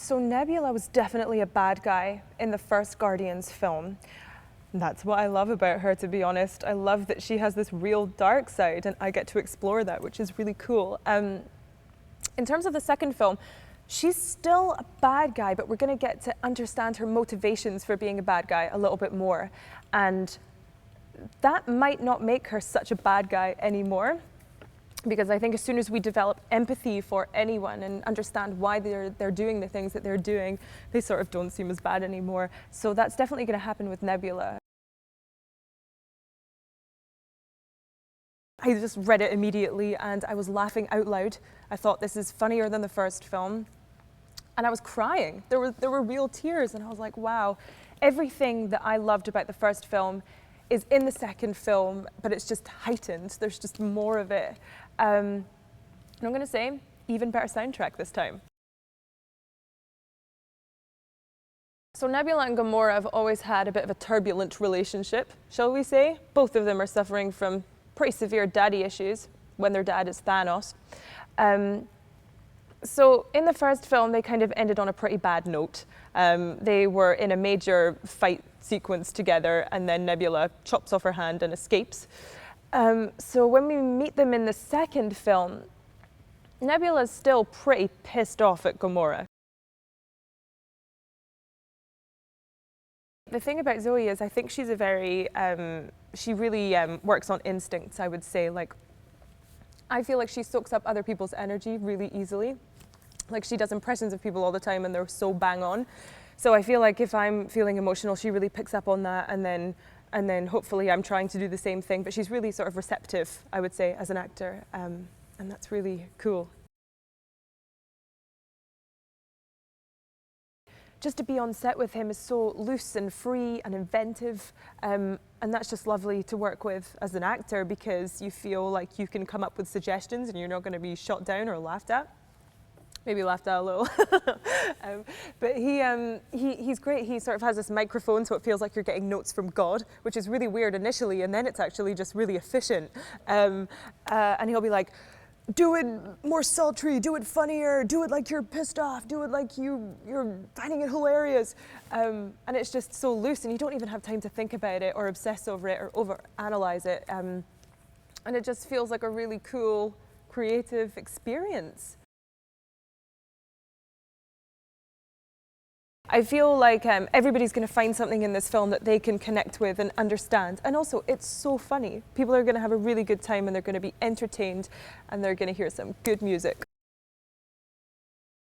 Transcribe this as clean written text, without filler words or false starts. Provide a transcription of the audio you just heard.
So Nebula was definitely a bad guy in the first Guardians film. That's what I love about her, to be honest. I love that she has this real dark side and I get to explore that, which is really cool. In terms of the second film, she's still a bad guy, but we're going to get to understand her motivations for being a bad guy a little bit more. And that might not make her such a bad guy anymore, because I think as soon as we develop empathy for anyone and understand why they're doing the things that they're doing, they sort of don't seem as bad anymore. So that's definitely going to happen with Nebula. I just read it immediately and I was laughing out loud. I thought, this is funnier than the first film. And I was crying. There were real tears and I was like, wow. Everything that I loved about the first film is in the second film, but it's just heightened. There's just more of it. And I'm going to say, even better soundtrack this time. So Nebula and Gamora have always had a bit of a turbulent relationship, shall we say. Both of them are suffering from pretty severe daddy issues when their dad is Thanos. So in the first film, they kind of ended on a pretty bad note. They were in a major fight sequence together and then Nebula chops off her hand and escapes. So when we meet them in the second film, Nebula's still pretty pissed off at Gamora. The thing about Zoe is I think she's a very, she really works on instincts, I would say. Like, I feel like she soaks up other people's energy really easily. Like, she does impressions of people all the time and they're so bang on. So I feel like if I'm feeling emotional, she really picks up on that, and then hopefully I'm trying to do the same thing. But she's really sort of receptive, I would say, as an actor, and that's really cool. Just to be on set with him is so loose and free and inventive, and that's just lovely to work with as an actor, because you feel like you can come up with suggestions and you're not going to be shot down or laughed at. Maybe laughed at a little. But he's great. He sort of has this microphone, so it feels like you're getting notes from God, which is really weird initially, and then it's actually just really efficient. And he'll be like, do it more sultry, do it funnier, do it like you're pissed off, do it like you're finding it hilarious. And it's just so loose, and you don't even have time to think about it or obsess over it or overanalyze it. And it just feels like a really cool, creative experience. I feel like everybody's going to find something in this film that they can connect with and understand. And also, it's so funny. People are going to have a really good time and they're going to be entertained and they're going to hear some good music.